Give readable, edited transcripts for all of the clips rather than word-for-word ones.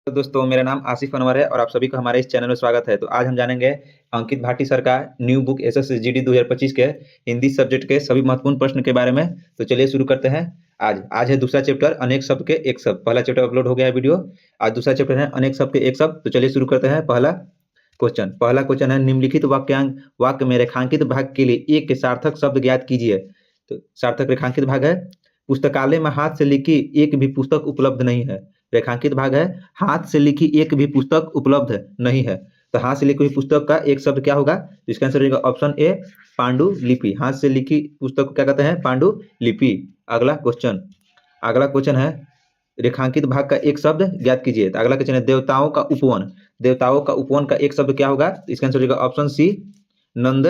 तो दोस्तों मेरा नाम आसिफ अनवर है और आप सभी का हमारे इस चैनल में स्वागत है। तो आज हम जानेंगे अंकित भाटी सर का न्यू बुक एसएसजीडी 2025 के हिंदी सब्जेक्ट के सभी महत्वपूर्ण प्रश्न के बारे में। तो चलिए शुरू करते हैं। आज है दूसरा चैप्टर अनेक शब्द के एक शब्द। पहला चैप्टर अपलोड हो गया है वीडियो, आज दूसरा चैप्टर है अनेक शब्द के एक शब्द। तो चलिए शुरू करते हैं। पहला क्वेश्चन है निम्नलिखित वाक्य में रेखांकित भाग के लिए एक सार्थक शब्द ज्ञात कीजिए। तो सार्थक रेखांकित भाग है पुस्तकालय में हाथ से लिखी एक भी पुस्तक उपलब्ध नहीं है। रेखांकित भाग है हाथ से लिखी एक भी पुस्तक उपलब्ध नहीं है। तो हाथ से लिखी हुई पुस्तक का एक शब्द क्या होगा? तो इसका आंसर होगा ऑप्शन ए पांडुलिपि। हाथ से लिखी पुस्तक को क्या कहते हैं? पांडुलिपि। अगला क्वेश्चन है रेखांकित भाग का एक शब्द ज्ञात कीजिए। तो अगला क्वेश्चन है देवताओं का उपवन। देवताओं का उपवन का एक शब्द क्या होगा? इसका आंसर होगा ऑप्शन सी नंद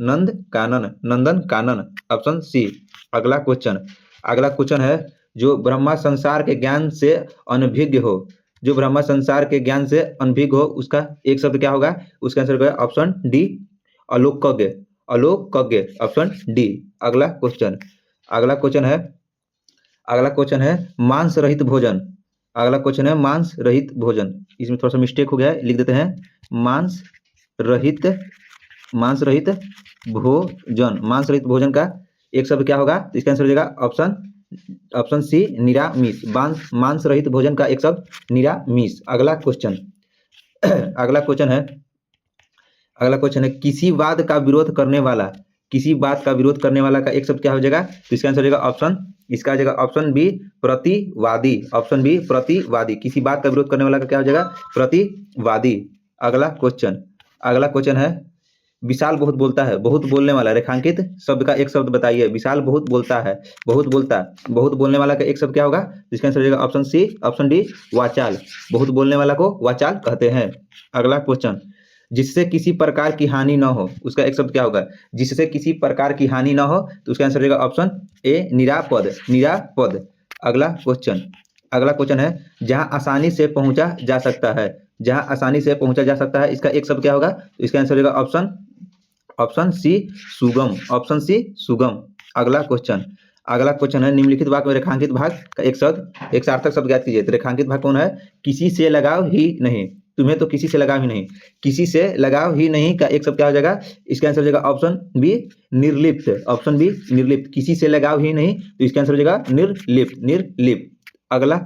नंदन कानन ऑप्शन सी। अगला क्वेश्चन है जो ब्रह्मा संसार के ज्ञान से अनभिज्ञ हो, जो ब्रह्मा संसार के ज्ञान से अनभिज्ञ हो उसका एक शब्द क्या होगा? उसका आंसर होगा ऑप्शन डी अलोकज्ञ ऑप्शन डी। अगला क्वेश्चन है मांस रहित भोजन। अगला क्वेश्चन है मांस रहित भोजन। इसमें थोड़ा सा मिस्टेक हो गया है, लिख देते हैं मांस रहित भोजन। मांस रहित भोजन का एक शब्द क्या होगा? इसका आंसर हो जाएगा ऑप्शन सी निरामिष। मांस रहित भोजन का एक शब्द निरामिष। अगला क्वेश्चन है किसी बात का विरोध करने वाला का एक शब्द क्या हो जाएगा? तो इसका आंसर हो जाएगा ऑप्शन बी प्रतिवादी। ऑप्शन बी प्रतिवादी। किसी बात का विरोध करने वाला का क्या हो जाएगा? प्रतिवादी। अगला क्वेश्चन है विशाल बहुत बोलता है। बहुत बोलने वाला रेखांकित शब्द का एक शब्द बताइए। विशाल बहुत बोलता है, बहुत बोलने वाला का एक शब्द क्या होगा? इसका आंसर हो जाएगा ऑप्शन सी ऑप्शन डी वाचाल। बहुत बोलने वाला को वाचाल कहते हैं। अगला क्वेश्चन जिससे किसी प्रकार की हानि न हो उसका एक शब्द क्या होगा? जिससे किसी प्रकार की हानि न हो तो उसका आंसर हो जाएगा ऑप्शन ए निरापद। अगला क्वेश्चन है जहां आसानी से पहुंचा जा सकता है। इसका एक शब्द क्या होगा? तो इसका आंसर होगा ऑप्शन सी सुगम। अगला क्वेश्चन है निम्नलिखित वाक्य में रेखांकित भाग का एक सार्थक शब्द ज्ञात कीजिए। तो रेखांकित भाग कौन है? किसी से लगाव ही नहीं। तुम्हें तो किसी से लगाव ही नहीं। किसी से लगाव ही नहीं का एक शब्द क्या हो जाएगा? इसका आंसर हो जाएगा ऑप्शन बी निर्लिप्त। किसी से लगाव ही नहीं तो इसका आंसर हो जाएगा निर्लिप्त। अगला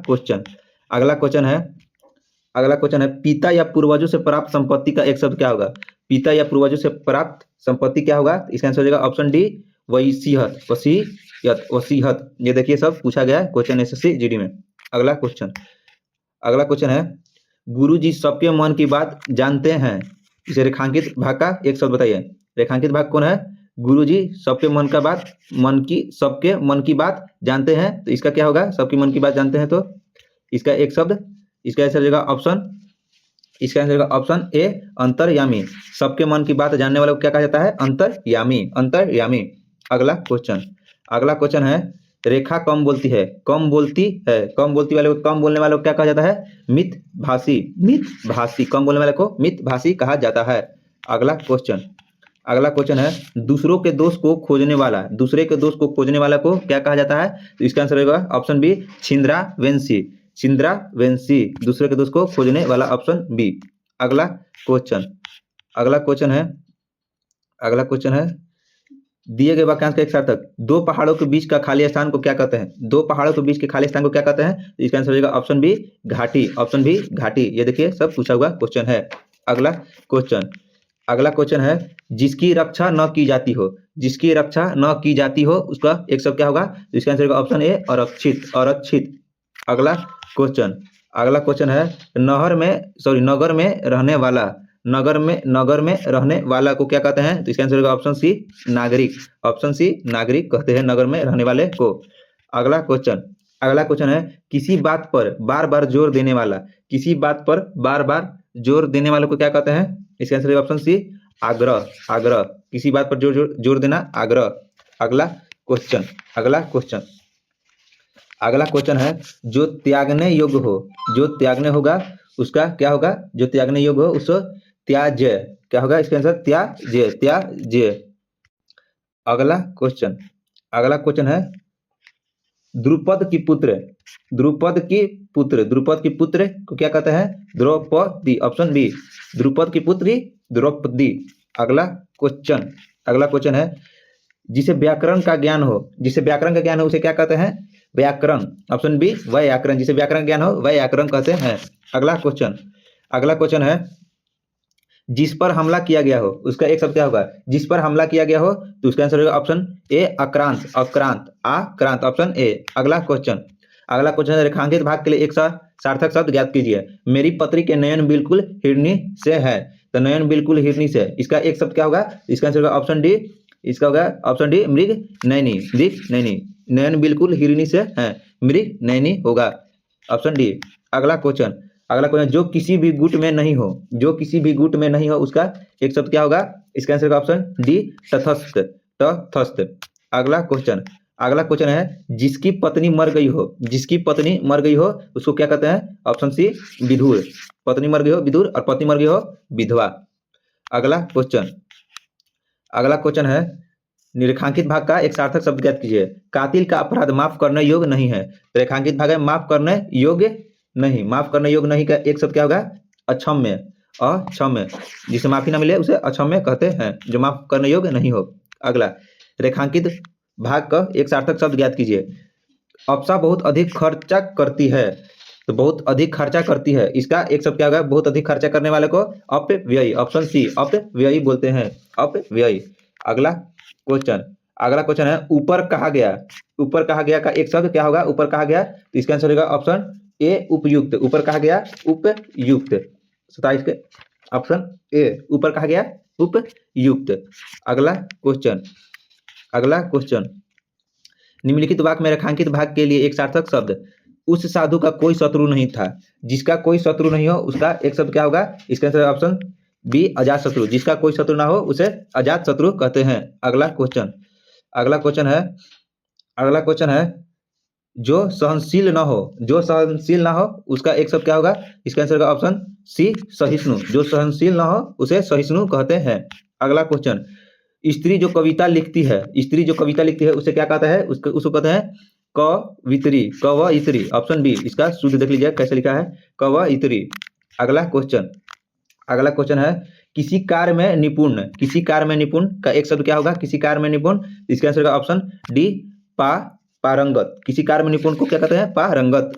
क्वेश्चन है पिता या पूर्वजों से प्राप्त संपत्ति का एक शब्द क्या होगा? पिता या पूर्वजों से प्राप्त संपत्ति क्या होगा? इसका आंसर हो जाएगा ऑप्शन डी वसीयत। ये देखिए सब पूछा गया है क्वेश्चन एसएससी जीडी में। अगला क्वेश्चन है गुरुजी सबके मन की बात जानते हैं। इसे रेखांकित भाग का एक शब्द बताइए। रेखांकित भाग कौन है? गुरुजी सबके मन की बात जानते हैं। तो इसका क्या होगा? सबके मन की बात जानते हैं तो इसका एक शब्द इसका आंसर हो जाएगा ऑप्शन ए अंतर्यामी। सबके मन की बात जानने वाले को क्या कहा जाता है? अंतर्यामी। अगला क्वेश्चन है रेखा कम बोलती है। कम बोलने वाले को क्या कहा जाता है? मितभाषी। कम बोलने वाले को मितभाषी कहा जाता है। अगला क्वेश्चन है दूसरे के दोष को खोजने वाला को क्या कहा जाता है? तो इसका आंसर होगा ऑप्शन बी छिंद्रावेंशी। दूसरे के दोष को खोजने वाला ऑप्शन बी। अगला क्वेश्चन है दिए गए वाक्यांश का एक सार्थक। दो पहाड़ों के बीच का खाली स्थान को क्या कहते हैं? इसका आंसर होगा ऑप्शन बी घाटी। ये देखिए सब पूछा हुआ क्वेश्चन है। अगला क्वेश्चन है जिसकी रक्षा न की जाती हो उसका एक शब्द क्या होगा? इसका आंसर होगा ऑप्शन ए अरक्षित। अगला क्वेश्चन है नगर में रहने वाला को क्या कहते हैं? तो इसका आंसर होगा ऑप्शन सी नागरिक कहते हैं नगर में रहने वाले को। अगला क्वेश्चन है किसी बात पर बार बार जोर देने वाला को क्या कहते हैं? इसका आंसर होगा ऑप्शन सी आग्रह। किसी बात पर जोर देना आग्रह। अगला क्वेश्चन है जो त्यागने योग्य होगा उसका क्या होगा? जो त्यागने योग्य हो उसको त्याज्य क्या होगा? इसका आंसर त्याज्य। अगला क्वेश्चन है द्रुपद की पुत्र, द्रुपद की पुत्र को क्या कहते हैं? द्रौपदी। ऑप्शन बी, द्रुपद की पुत्री द्रौपदी। अगला क्वेश्चन है, जिसे व्याकरण का ज्ञान हो, जिसे व्याकरण का ज्ञान हो उसे क्या कहते हैं? व्याकरण। ऑप्शन बी, व्याकरण। जिसे व्याकरण ज्ञान हो वह व्याकरण कहते हैं। अगला क्वेश्चन है, जिस पर हमला किया गया हो उसका एक शब्द क्या होगा? जिस पर हमला किया गया हो तो उसका आंसर होगा ऑप्शन ए, आक्रांत। आक्रांत, option A. अगला क्वेश्चन है, रेखांकित भाग के लिए एक सार्थक शब्द ज्ञात कीजिए। मेरी पत्री के नयन बिल्कुल हिरनी से है, तो नयन बिल्कुल हिरनी से, इसका एक शब्द क्या होगा? इसका आंसर होगा ऑप्शन डी, इसका होगा ऑप्शन डी, मृग नयनी। नयन बिल्कुल हिरनी से है, मृग नयनी होगा, ऑप्शन डी। अगला क्वेश्चन, जो किसी भी गुट में नहीं हो, उसका एक शब्द क्या होगा? इसका आंसर होगा ऑप्शन डी, तटस्थ। अगला क्वेश्चन है, जिसकी पत्नी मर गई हो उसको क्या कहते हैं? ऑप्शन सी, विधुर। पत्नी मर गई हो विधुर और पत्नी मर गई हो विधवा। अगला क्वेश्चन है, रेखांकित भाग का एक सार्थक शब्द ज्ञात कीजिए। कातिल का अपराध माफ करने योग्य नहीं है, तो रेखांकित भाग है माफ करने योग्य नहीं का एक शब्द क्या होगा? अक्षम्य। जिसे माफी ना मिले उसे अक्षम्य कहते हैं, जो माफ करने योग्य नहीं हो। अगला, रेखांकित भाग का एक सार्थक शब्द ज्ञात कीजिए। अप्सरा बहुत अधिक खर्चा करती है, तो बहुत अधिक खर्चा करती है, इसका एक शब्द क्या होगा? बहुत अधिक खर्चा करने वाले को अपव्ययी। ऑप्शन सी, अपव्ययी बोलते हैं, अपव्ययी। अगला क्वेश्चन है, ऊपर कहा गया का एक शब्द क्या होगा? ऊपर कहा गया, तो इसका आंसर होगा ऑप्शन ए, उपयुक्त। ऊपर कहा गया उपयुक्त। 27 के ऑप्शन ए, ऊपर कहा गया उपयुक्त। अगला क्वेश्चन, निम्नलिखित वाक्य में रेखांकित भाग के लिए एक सार्थक शब्द। उस साधु का कोई शत्रु नहीं था, जिसका कोई शत्रु नहीं हो उसका एक शब्द क्या होगा? इसका आंसर ऑप्शन बी, अजात शत्रु। जिसका कोई शत्रु ना हो उसे अजात शत्रु कहते हैं। अगला क्वेश्चन है, जो सहनशील ना हो उसका एक शब्द क्या होगा? इसका आंसर होगा ऑप्शन सी, सहिष्णु। जो सहनशील ना हो उसे सहिष्णु कहते हैं। अगला क्वेश्चन, स्त्री जो कविता लिखती है उसे क्या कहता है? उसको कहते हैं कवयित्री। ऑप्शन बी, इसका शुद्ध देख लीजिए कैसे लिखा है, कवयित्री। अगला क्वेश्चन है, किसी कार्य में निपुण का एक शब्द क्या होगा? किसी कार्य में निपुण, इसका आंसर होगा ऑप्शन डी, पारंगत। किसी कार्य में निपुण को क्या कहते हैं? पारंगत।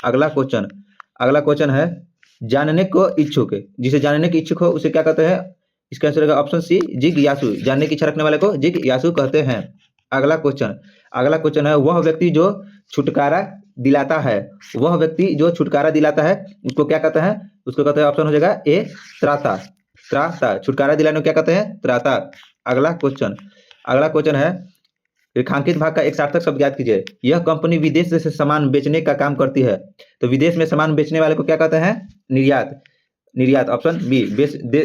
अगला क्वेश्चन है, जानने को इच्छुक, जिसे जानने की इच्छुक हो उसे क्या कहते हैं? इसका आंसर होगा ऑप्शन सी, जिज्ञासु। जानने की इच्छा रखने वाले को जिज्ञासु कहते हैं। अगला क्वेश्चन है, वह व्यक्ति जो छुटकारा दिलाता है उसको क्या कहते हैं? उसको कहते हैं ऑप्शन हो जाएगा ए, त्राता। छुटकारा दिलाने को क्या कहते हैं? त्राता। अगला क्वेश्चन है, रेखांकित भाग का एक सार्थक शब्द ज्ञात कीजिए। यह कंपनी विदेश से सामान बेचने का काम करती है, तो विदेश में सामान बेचने वाले को क्या कहते हैं? निर्यात। ऑप्शन बी,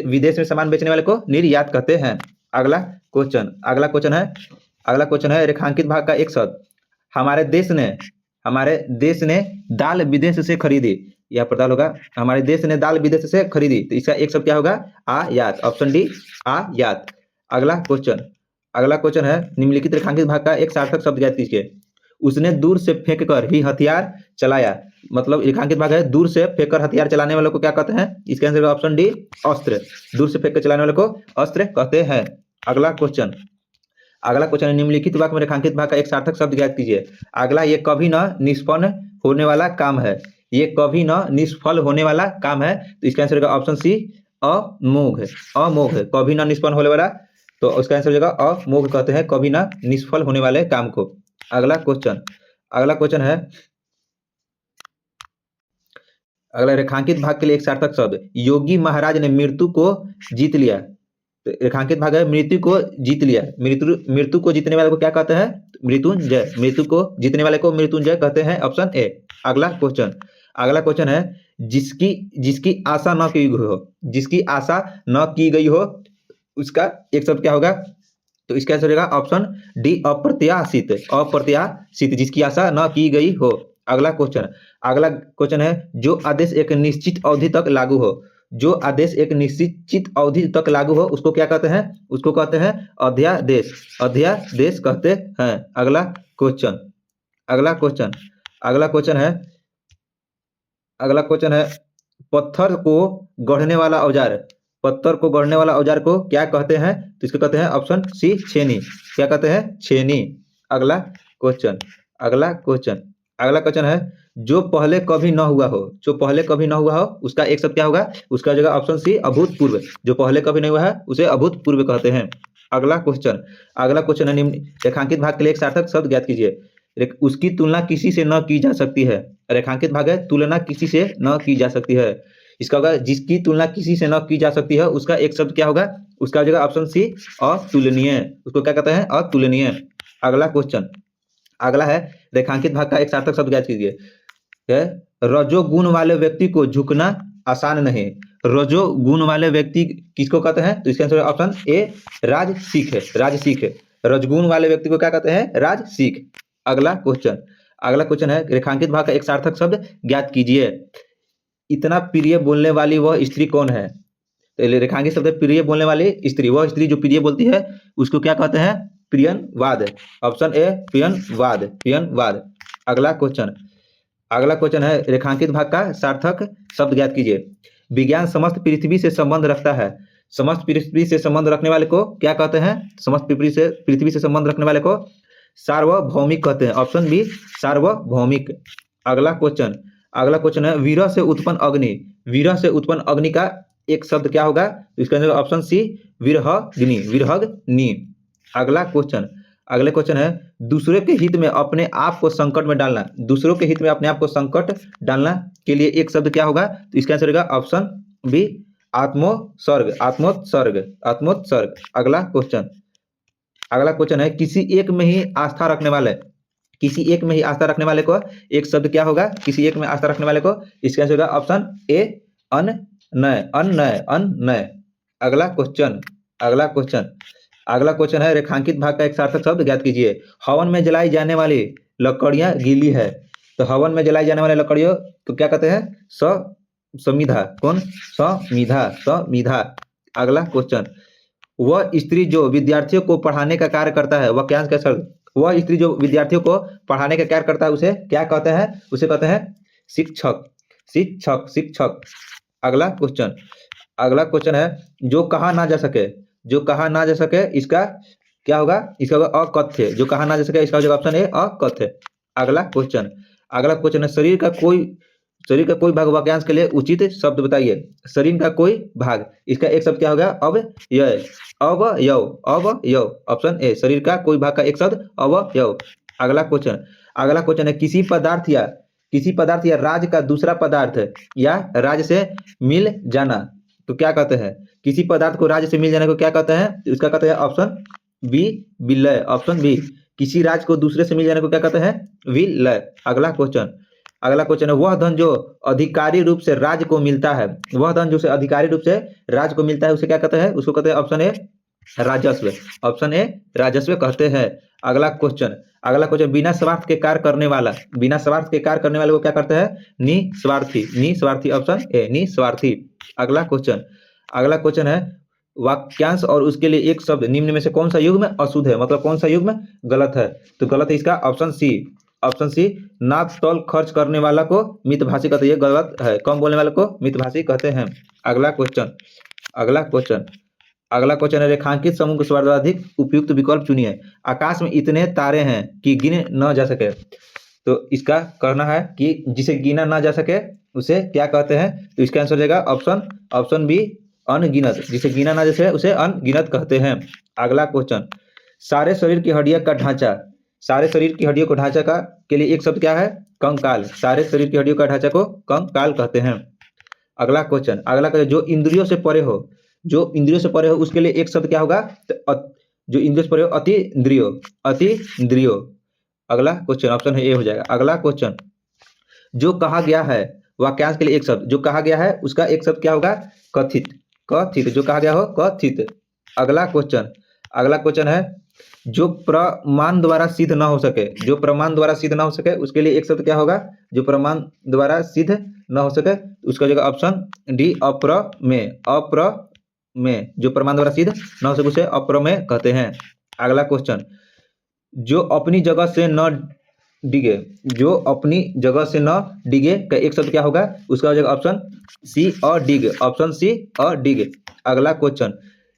विदेश में सामान बेचने वाले को निर्यात कहते हैं। अगला क्वेश्चन है, रेखांकित भाग का एक शब्द। हमारे देश ने दाल विदेश से खरीदी, यह प्रदान होगा हमारे देश ने दाल विदेश से खरीदी, तो इसका एक शब्द क्या होगा? आयात। ऑप्शन डी, आयात। अगला क्वेश्चन है, निम्नलिखित रेखांकित भाग का एक सार्थक शब्द ज्ञात कीजिए। उसने दूर से फेंककर ही हथियार चलाया, मतलब रेखांकित भाग है दूर से फेंककर हथियार चलाने वालों को क्या कहते हैं? इसका आंसर ऑप्शन डी, अस्त्र। दूर से फेंककर चलाने वाले को अस्त्र कहते हैं। अगला क्वेश्चन, निम्नलिखित वाक्य में रेखांकित भाग का एक सार्थक शब्द ज्ञात कीजिए। अगला, ये कभी न निष्फल होने वाला काम है, तो इसका आंसर होगा ऑप्शन सी, अमोघ। कभी न निष्फल होने वाला, तो उसका आंसर हो जाएगा अमोघ कहते हैं कभी ना निष्फल होने वाले काम को। अगला क्वेश्चन है, अगला रेखांकित भाग के लिए एक सार्थक शब्द। योगी महाराज ने मृत्यु को जीत लिया, तो रेखांकित भाग है मृत्यु को जीत लिया। मृत्यु को जीतने वाले को क्या कहते हैं? मृत्युंजय। मृत्यु को जीतने वाले को मृत्युंजय कहते हैं, ऑप्शन ए। अगला क्वेश्चन है, जिसकी आशा न की गई हो उसका एक शब्द क्या होगा? तो इसका आंसर होगा ऑप्शन डी, अप्रत्याशित। जिसकी आशा न की गई हो। अगला क्वेश्चन है, जो आदेश एक निश्चित अवधि तक लागू हो उसको क्या कहते हैं? उसको कहते हैं अध्यादेश कहते हैं। अगला क्वेश्चन है, अगला क्वेश्चन है, पत्थर को गढ़ने वाला औजार, पत्थर को गढ़ने वाला औजार को क्या कहते हैं? तो इसको कहते हैं ऑप्शन सी छेनी। क्या कहते हैं? छेनी। अगला क्वेश्चन, अगला क्वेश्चन, अगला क्वेश्चन है, जो पहले कभी न हुआ हो, जो पहले कभी न हुआ हो उसका एक शब्द क्या होगा? उसका जगह ऑप्शन सी अभूतपूर्व। जो पहले कभी नहीं हुआ है उसे अभूतपूर्व कहते हैं। अगला क्वेश्चन, अगला क्वेश्चन है, निम्न रेखांकित भाग के लिए एक सार्थक शब्द ज्ञात कीजिए। उसकी तुलना किसी से न की जा सकती है। रेखांकित भाग है, तुलना किसी से न की जा सकती है। इसका होगा, जिसकी तुलना किसी से न की जा सकती है उसका एक शब्द क्या होगा? उसका जगह ऑप्शन सी अतुलनीय। उसको क्या कहते हैं? अतुलनीय। अगला क्वेश्चन, अगला है, रेखांकित भाग का एक सार्थक शब्द ज्ञात कीजिए। रजोगुण वाले व्यक्ति को झुकना आसान नहीं। रजोगुण वाले व्यक्ति किसको कहते हैं? तो इसका आंसर ऑप्शन ए राजसिक है। राजसिक है। रजगुण वाले व्यक्ति को क्या कहते हैं? राजसिक। अगला क्वेश्चन, अगला क्वेश्चन है, रेखांकित भाग का एक सार्थक शब्द ज्ञात कीजिए। इतना प्रिय बोलने वाली वह स्त्री कौन है? तो रेखांकित शब्द है प्रिय बोलने वाली स्त्री। वह स्त्री जो प्रिय बोलती है उसको क्या कहते हैं? प्रियनवाद। ऑप्शन ए प्रियनवाद। प्रियनवाद। अगला क्वेश्चन, अगला क्वेश्चन है, रेखांकित भाग का सार्थक शब्द ज्ञात कीजिए। विज्ञान समस्त पृथ्वी से संबंध रखता है। समस्त पृथ्वी से संबंध रखने वाले को क्या कहते हैं? समस्त पृथ्वी से संबंध रखने वाले को सार्वभौमिक कहते हैं। ऑप्शन बी सार्वभौमिक। अगला क्वेश्चन, अगला क्वेश्चन है, विरह से उत्पन्न अग्नि। विरह से उत्पन्न अग्नि का एक शब्द क्या होगा? तो इसका आंसर ऑप्शन सी विरहग्नि। विरहग्नि। अगला क्वेश्चन, अगले क्वेश्चन है, दूसरे के हित में अपने आप को संकट में डालना। दूसरों के हित में अपने आप को संकट डालना के लिए एक शब्द क्या होगा? तो इसका आंसर होगा ऑप्शन बी आत्मोत्सर्ग। आत्मोत्सर्ग। आत्मोत्सर्ग। अगला क्वेश्चन, अगला क्वेश्चन है, किसी एक में ही आस्था रखने वाले, किसी एक में ही आस्था रखने वाले को एक शब्द क्या होगा? किसी एक में आस्था रखने वाले को इसका आंसर होगा ऑप्शन ए अननय। अननय। अननय। अगला क्वेश्चन, अगला क्वेश्चन, अगला क्वेश्चन है, रेखांकित भाग का एक सार्थक शब्द ज्ञात कीजिए। हवन में जलाई जाने वाली लकड़ियां गीली है। तो हवन में जलाई जाने वाली लकड़ियों को क्या कहते हैं? समिधा। कौन? समिधा। समिधा। अगला क्वेश्चन, वह स्त्री जो विद्यार्थियों को पढ़ाने का कार्य करता है, वह क्या का शब्द? वह स्त्री जो विद्यार्थियों को पढ़ाने का कार्य करता है उसे क्या कहते हैं? उसे कहते हैं शिक्षक। शिक्षक। शिक्षक। अगला क्वेश्चन, अगला क्वेश्चन है, जो कहा ना जा सके, जो कहा ना जा सके इसका क्या होगा? इसका होगा अकथ्य। जो कहा ना जा सके इसका ऑप्शन है अकथ्य। अगला क्वेश्चन, अगला क्वेश्चन है, शरीर का कोई भाग वाक्यांश के लिए उचित शब्द बताइए। शरीर का कोई भाग, इसका एक शब्द क्या होगा? अवयव। अवयव। अवयव। ऑप्शन ए शरीर का कोई भाग का एक शब्द अवयव। अगला क्वेश्चन, अगला क्वेश्चन है, किसी पदार्थ या राज्य का दूसरा पदार्थ या राज्य से मिल जाना तो क्या कहते हैं? किसी पदार्थ को राज्य से मिल जाने को क्या कहते हैं? तो इसका कहते हैं ऑप्शन बी विलय। Option B. किसी राज्य को दूसरे से मिल जाने को क्या कहते हैं? विलय। अगला क्वेश्चन, अगला क्वेश्चन है, वह धन जो अधिकारी रूप से राज्य को मिलता है, वह धन जो अधिकारी रूप से राज्य को मिलता है उसे क्या कहते हैं? उसको कहते हैं ऑप्शन ए राजस्व। ऑप्शन ए राजस्व कहते हैं। अगला क्वेश्चन, अगला क्वेश्चन, बिना स्वार्थ के कार्य करने वाला, बिना स्वार्थ के कार्य करने वाले को क्या करते हैं? निस्वार्थी। निस्वार्थी। ऑप्शन ए निस्वार्थी। अगला क्वेश्चन, अगला क्वेश्चन है, वाक्यांश और उसके लिए एक शब्द निम्न में से कौन सा युग्म अशुद्ध है? मतलब कौन सा युग्म गलत है? तो गलत है इसका ऑप्शन सी। ऑप्शन सी, नाक तौल खर्च करने वाला को मितभाषी कहते हैं। ये गलत है। कम बोलने वाले को मितभाषी कहते हैं। अगला क्वेश्चन, अगला क्वेश्चन, अगला क्वेश्चन है, रेखांकित समूह को सर्वाधिक उपयुक्त विकल्प चुनिए। आकाश में इतने तारे हैं कि गिने न जा सके। तो इसका करना है कि जिसे गिना ना जा सके उसे क्या कहते हैं? तो इसका आंसर हो जाएगा ऑप्शन बी अनगिनत। जिसे गिना ना जा सके उसे अनगिनत कहते हैं। अगला क्वेश्चन, सारे शरीर की हड्डियां का ढांचा, सारे शरीर की हड्डियों को ढांचा का के लिए एक शब्द क्या है? कंकाल। सारे शरीर की हड्डियों का ढांचा को कंकाल कहते हैं। अगला क्वेश्चन, अगला क्वेश्चन, जो इंद्रियों से परे हो, जो इंद्रियों से परे हो उसके लिए एक शब्द क्या होगा? तो जो इंद्रियों से परे हो अति इंद्रियो। अति इंद्रियो। अगला क्वेश्चन ऑप्शन ए हो जाएगा। अगला क्वेश्चन, जो कहा गया है वाक्यांश के लिए एक शब्द, जो कहा गया है उसका एक शब्द क्या होगा? कथित। कथित। जो कहा गया हो कथित। अगला क्वेश्चन, अगला क्वेश्चन है, जो प्रमाण द्वारा सिद्ध ना हो सके, जो प्रमाण द्वारा सिद्ध ना हो सके उसके लिए एक शब्द क्या होगा? जो प्रमाण द्वारा सिद्ध ना हो सके उसका जगह ऑप्शन डी अप्रमेय। अप्रमेय। जो प्रमाण द्वारा सिद्ध ना हो सके उसे अप्रमेय कहते हैं। अगला क्वेश्चन, जो अपनी जगह से न डिगे, जो अपनी जगह से न डिगे का एक शब्द क्या होगा, उसका हो जाएगा ऑप्शन सी अडिग, ऑप्शन सी अडिग। अगला क्वेश्चन,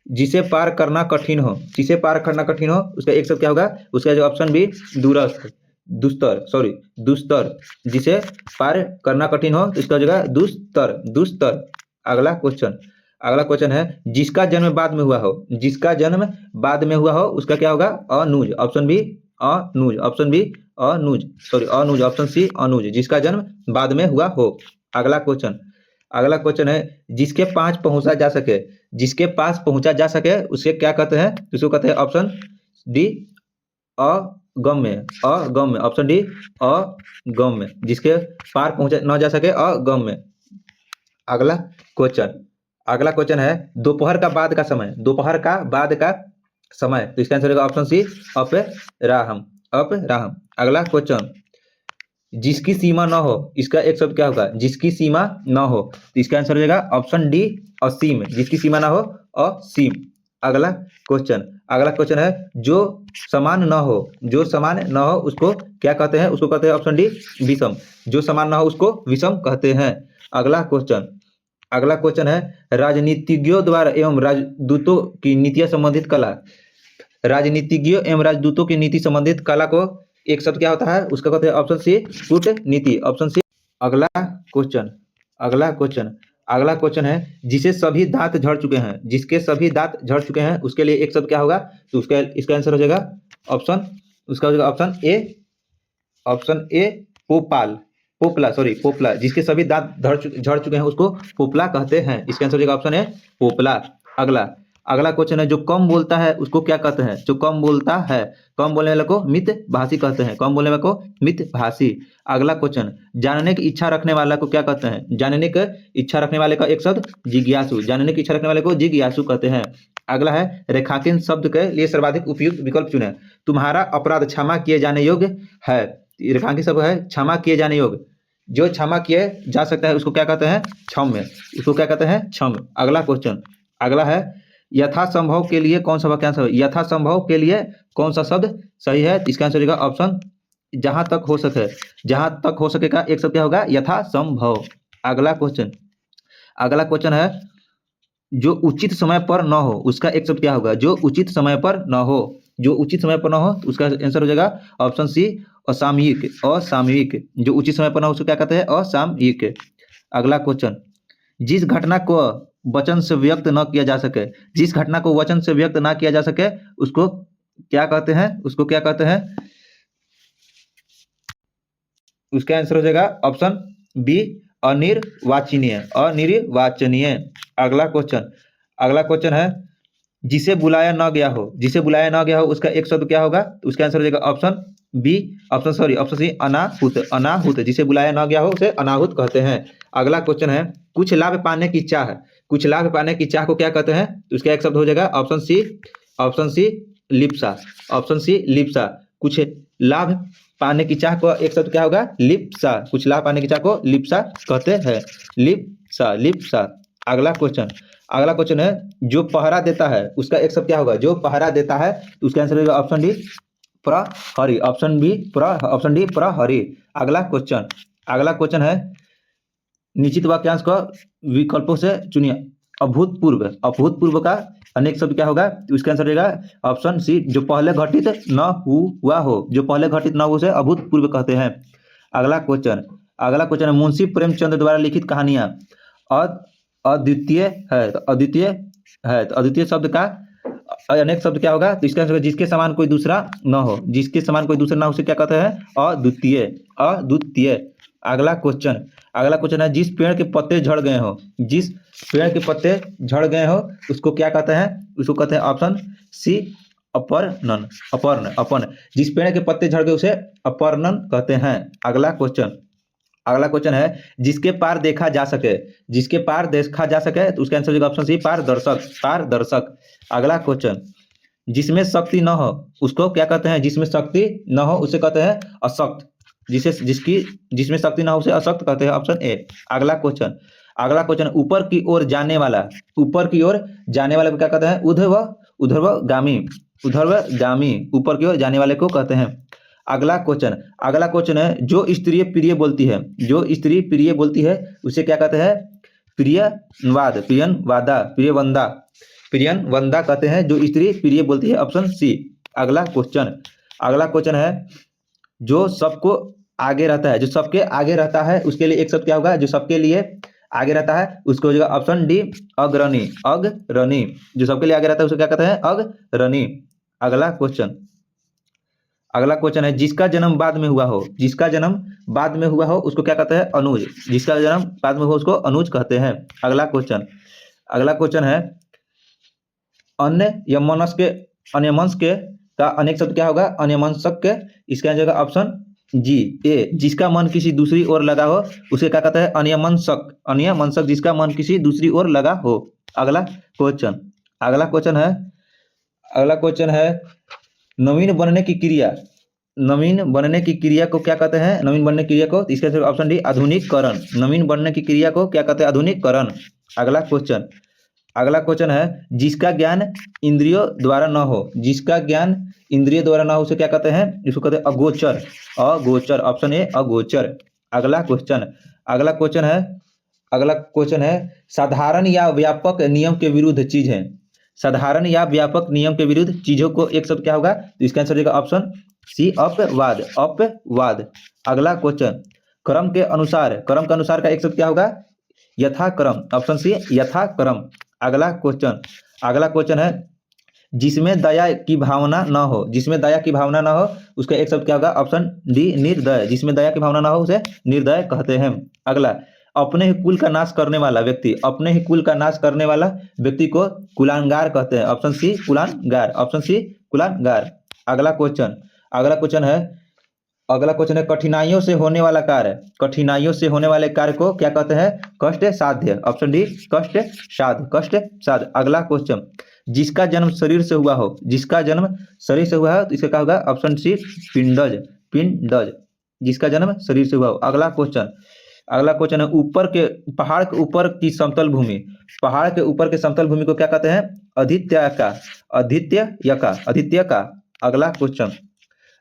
जिसे पार करना कठिन हो, जिसे पार करना कठिन हो उसका एक शब्द क्या होगा, उसका जो ऑप्शन बी दूरस्थ, दुस्तर, सॉरी दुस्तर, जिसे पार करना कठिन हो तो इसका हो जाएगा दुस्तर, दुस्तर। अगला क्वेश्चन, अगला क्वेश्चन है, जिसका जन्म बाद में हुआ हो, जिसका जन्म बाद में हुआ हो उसका क्या होगा, अनुज, ऑप्शन बी अनुज, ऑप्शन बी अनुज, सॉरी अनुज, ऑप्शन सी अनुज, जिसका जन्म बाद में हुआ हो। अगला क्वेश्चन, अगला क्वेश्चन है, जिसके पास पहुंचा जा सके, जिसके पास पहुंचा जा सके उसे क्या कहते हैं, उसको कहते हैं ऑप्शन डी अगम्य, अगम्य, ऑप्शन डी अगम्य, जिसके पार पहुंचा न जा सके अगम्य। अगला क्वेश्चन, अगला क्वेश्चन है, दोपहर का बाद का समय, दोपहर का बाद का समय, तो इसका आंसर होगा ऑप्शन सी अपराह्न, अपराह्न। अगला क्वेश्चन, जिसकी सीमा न हो, इसका एक शब्द क्या होगा, जिसकी सीमा न हो, तो इसका आंसर हो जाएगा ऑप्शन डी असीम, जिसकी सीमा ना हो असीम। अगला क्वेश्चन, अगला क्वेश्चन है, जो समान न हो, जो समान न हो उसको क्या कहते हैं, उसको कहते हैं ऑप्शन डी विषम, जो समान न हो उसको विषम कहते हैं। अगला क्वेश्चन, अगला क्वेश्चन है, राजनीतिज्ञों द्वारा एवं राजदूतों की नीतियां संबंधित कला, राजनीतिज्ञों एवं राजदूतों की नीति संबंधित कला को एक शब्द क्या होता है, उसका कहते हैं ऑप्शन सी कूटनीति, ऑप्शन सी। अगला क्वेश्चन, अगला क्वेश्चन, अगला क्वेश्चन है, जिसे सभी दांत झड़ चुके हैं, जिसके सभी दांत झड़ चुके हैं उसके लिए एक शब्द क्या होगा, तो उसका इसका आंसर हो जाएगा ऑप्शन, उसका हो जाएगा ऑप्शन ए, ऑप्शन ए पोपाल, पोपला, सॉरी पोपला, जिसके सभी दांत झड़ चुके हैं उसको पोपला कहते हैं, इसका आंसर हो जाएगा ऑप्शन ए पोपला। अगला, अगला क्वेश्चन है, जो कम बोलता है उसको क्या कहते हैं, जो कम बोलता है, कम बोलने वाले को मितभाषी कहते हैं, कम बोलने वाले को मितभाषी। अगला क्वेश्चन, जानने की इच्छा रखने वाला को क्या कहते हैं, जानने की इच्छा रखने वाले का एक शब्द जिज्ञासु, जानने की इच्छा रखने वाले को जिज्ञासु कहते हैं। अगला है, रेखांकन शब्द के लिए सर्वाधिक उपयुक्त विकल्प चुने, तुम्हारा अपराध क्षमा किए जाने योग्य है, रेखांकित शब्द है क्षमा किए जाने योग्य, जो क्षमा किए जा सकता है उसको क्या कहते हैं, क्षम्य, उसको क्या कहते हैं, क्षम्य। अगला क्वेश्चन, अगला है, यथासंभव के लिए कौन सा वाक्यांश है, यथासंभव के लिए कौन सा शब्द सही है, इसका आंसर होगा ऑप्शन जहां तक हो सके, जहां तक हो सके का एक शब्द क्या होगा, यथासंभव। अगला क्वेश्चन, अगला क्वेश्चन है, जो उचित समय पर न हो उसका एक शब्द क्या होगा, जो उचित समय पर न हो, जो उचित समय पर न हो उसका आंसर हो जाएगा ऑप्शन सी असामयिक, असामयिक, जो उचित समय पर न हो उसको क्या कहते हैं, असामयिक। अगला क्वेश्चन, जिस घटना को वचन से व्यक्त न किया जा सके, जिस घटना को वचन से व्यक्त ना किया जा सके उसको क्या कहते हैं, उसको क्या कहते हैं, उसका आंसर हो जाएगा ऑप्शन बी अनिर्वाचनीय, अनिर्वाचनीय। अगला क्वेश्चन, अगला क्वेश्चन है, जिसे बुलाया न गया हो, जिसे बुलाया न गया हो उसका एक शब्द क्या होगा, उसका आंसर हो जाएगा option B, option sorry option C अनाहुत, अनाहुत, जिसे बुलाया न गया हो उसे अनाहुत कहते हैं। अगला क्वेश्चन है, कुछ लाभ पाने की चाह, कुछ लाभ पाने की चाह को क्या कहते हैं, तो उसका एक शब्द हो जाएगा ऑप्शन सी, ऑप्शन सी लिप्सा, ऑप्शन सी लिप्सा, कुछ लाभ पाने की चाह को एक शब्द क्या होगा, लिप्सा, कुछ लाभ पाने की चाह को लिप्सा कहते हैं, लिप्सा, लिप्सा। अगला क्वेश्चन, अगला क्वेश्चन है, जो पहरा देता है उसका एक शब्द क्या होगा, जो पहरा देता है तो उसका आंसर होगा ऑप्शन डी प्रहरी, ऑप्शन बी ऑप्शन डी प्रहरी। अगला क्वेश्चन, अगला क्वेश्चन है, निश्चित वाक्यांश को विकल्पों से चुनिए, अभूतपूर्व, अभूतपूर्व का अनेक शब्द क्या होगा, तो इसका आंसर रहेगा ऑप्शन सी, जो पहले घटित न हुआ हो, जो पहले घटित न हो उसे अभूतपूर्व कहते हैं। अगला क्वेश्चन, अगला क्वेश्चन है, मुंशी प्रेमचंद द्वारा लिखित कहानियां अद्वितीय है, तो अद्वितीय है, तो अद्वितीय शब्द का अनेक शब्द क्या होगा, तो इसका आंसर जिसके समान कोई दूसरा न हो, जिसके समान कोई दूसरा ना हो उसे क्या कहते हैं, अद्वितीय, अद्वितीय। अगला क्वेश्चन, अगला क्वेश्चन है, जिस पेड़ के पत्ते झड़ गए हो, जिस पेड़ के पत्ते झड़ गए हो उसको क्या कहते हैं, उसको कहते हैं ऑप्शन सी अपर्णन, अपर्ण, अपर्ण, जिस पेड़ के पत्ते झड़ गए उसे अपर्णन कहते हैं। अगला क्वेश्चन, अगला क्वेश्चन है, जिसके पार देखा जा सके, जिसके पार देखा जा सके तो उसका आंसर होगा ऑप्शन सी पारदर्शक, पारदर्शक। अगला क्वेश्चन, जिसमें शक्ति न हो उसको क्या कहते हैं, जिसमें शक्ति न हो उसे कहते हैं अशक्त, जिसमें शक्ति न हो उसे अशक्त कहते हैं, ऑप्शन ए। अगला क्वेश्चन, अगला क्वेश्चन, ऊपर की ओर जाने वाला, ऊपर की ओर जाने वाले को क्या कहते हैं, ऊर्ध्वगामी, ऊर्ध्वगामी, ऊपर की ओर जाने वाले को कहते हैं। अगला क्वेश्चन है जो स्त्रीय प्रिय बोलती है, जो स्त्री प्रिय बोलती है उसे क्या कहते हैं? प्रियवाद, प्रियनवादा, प्रियनवंदा कहते हैं जो स्त्री प्रिय बोलती है, ऑप्शन सी। अगला क्वेश्चन है जो सबको आगे रहता है, जो सबके आगे रहता है उसके लिए एक शब्द क्या होगा? जो सबके लिए आगे रहता है उसको हो जाएगा ऑप्शन डी, अग्रणी। अग्रणी, जो सबके लिए आगे रहता है उसको क्या कहते हैं? अग्रणी। अगला क्वेश्चन है जिसका जन्म बाद में हुआ हो, जिसका जन्म बाद में हुआ हो उसको क्या कहते हैं? अनुज। जिसका जन्म बाद में हुआ उसको अनुज कहते हैं। अगला क्वेश्चन है अन्यमनस्क का अनेक शब्द क्या होगा? अन्यमनस्क। इसका आंसर होगा ऑप्शन जी, ए। जिसका मन किसी दूसरी ओर लगा हो उसे क्या कहता है? अन्यमनस्क। अन्यमनस्क, जिसका मन किसी दूसरी ओर लगा हो। अगला क्वेश्चन है नवीन बनने की क्रिया, नवीन बनने की क्रिया को क्या कहते हैं? नवीन बनने की क्रिया को, इसका आंसर ऑप्शन डी, आधुनिकीकरण। नवीन बनने की क्रिया को क्या कहते हैं? आधुनिकीकरण। अगला क्वेश्चन है जिसका ज्ञान इंद्रियों द्वारा न हो, जिसका ज्ञान इंद्रियों द्वारा न हो उसे क्या कहते हैं? इसको कहते हैं अगोचर। अगोचर, ऑप्शन ए, अगोचर। अगला क्वेश्चन है साधारण या व्यापक नियम के विरुद्ध चीज है, साधारण या व्यापक नियम के विरुद्ध चीजों को एक शब्द क्या होगा? तो इसका आंसर होगा ऑप्शन सी, अपवाद। अपवाद। अगला क्वेश्चन क्रम के अनुसार का एक शब्द क्या होगा? यथाक्रम, ऑप्शन सी, यथाक्रम। अगला क्वेश्चन है जिसमें दया की भावना न हो, जिसमें दया की भावना न हो उसका एक शब्द क्या होगा? ऑप्शन डी, निर्दय। जिसमें दया की भावना न हो उसे निर्दय कहते हैं। अगला अपने ही कुल का नाश करने वाला व्यक्ति, अपने ही कुल का नाश करने वाला व्यक्ति को कुलांगार कहते हैं, ऑप्शन सी, कुलांगार। Option C, कुलांगार। अगला क्वेश्चन है कठिनाइयों से होने वाला कार्य, कठिनाइयों से होने वाले कार्य को क्या कहते हैं? कष्ट साध्य, ऑप्शन डी, कष्ट साध्य। अगला क्वेश्चन जिसका जन्म शरीर से हुआ हो, जिसका जन्म शरीर से हुआ है तो इसका क्या होगा? ऑप्शन सी, पिंडज। जिसका जन्म शरीर से हुआ हो। अगला क्वेश्चन है ऊपर के पहाड़ के ऊपर की समतल भूमि, पहाड़ के ऊपर के समतल भूमि को क्या कहते हैं? अद्वितीयका।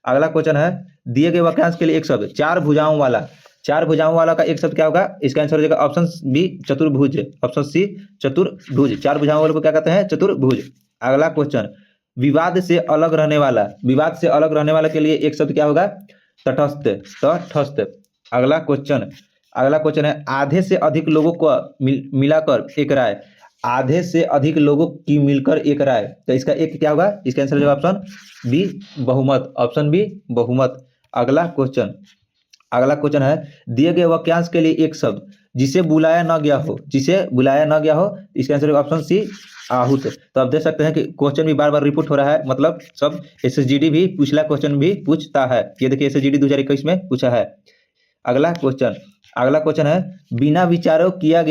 अगला क्वेश्चन है दिए गए वाक्यांश के लिए एक शब्द चार भुजाओं वाला का एक शब्द क्या होगा? इसका आंसर हो जाएगा ऑप्शन बी, चतुर्भुज। ऑप्शन सी, चतुर्भुज। चार भुजाओं वाले को क्या कहते हैं? चतुर्भुज। अगला क्वेश्चन विवाद से अलग रहने वाला के लिए एक शब्द क्या होगा? तटस्थ। अगला क्वेश्चन है आधे से अधिक लोगों को मिलाकर एक राय, आधे से अधिक लोगों की मिलकर एक राय, तो इसका एक क्या होगा? इसका आंसर होगा ऑप्शन बी, बहुमत। ऑप्शन बी, बहुमत। अगला क्वेश्चन है दिए गए वाक्यांश के लिए एक शब्द जिसे बुलाया न गया हो, इसका आंसर होगा ऑप्शन सी, आहूत। तो आप देख सकते हैं कि क्वेश्चन भी बार बार रिपीट हो रहा है, मतलब सब एसएसजीडी भी पिछला क्वेश्चन भी पूछता है। ये देखिए एसएसजीडी 2021 में पूछा है। अगला क्वेश्चन है बिना विचारे किया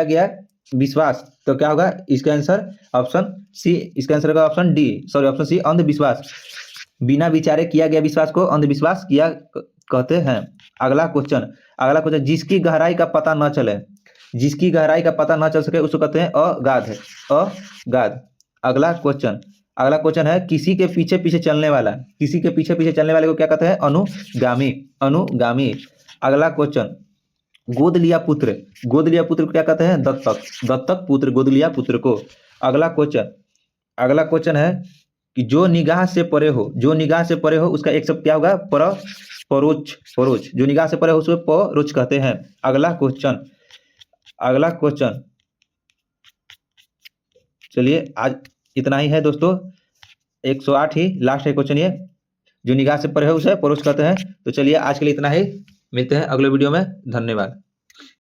गया विश्वास, तो क्या होगा? इसका आंसर ऑप्शन सी, इसका आंसर होगा ऑप्शन डी, ऑप्शन सी, अंधविश्वास। बिना विचारे किया गया विश्वास को अंधविश्वास किया कहते हैं। अगला क्वेश्चन जिसकी गहराई का पता न चल सके उसको कहते हैं अगाध। अगला क्वेश्चन है किसी के पीछे चलने वाले को क्या कहते हैं? अनुगामी। अगला क्वेश्चन गोद लिया पुत्र को क्या कहते हैं? दत्तक पुत्र, गोद लिया पुत्र को। अगला क्वेश्चन है कि जो निगाह से परे हो उसका एक शब्द क्या होगा? परोक्ष। जो निगाह से परे हो उसको परोक्ष कहते हैं। अगला क्वेश्चन चलिए आज इतना ही है दोस्तों, 108 ही लास्ट है क्वेश्चन ये, जो निगाह से परे हो उसे परोक्ष कहते हैं। तो चलिए आज के लिए इतना ही, मिलते हैं अगले वीडियो में। धन्यवाद।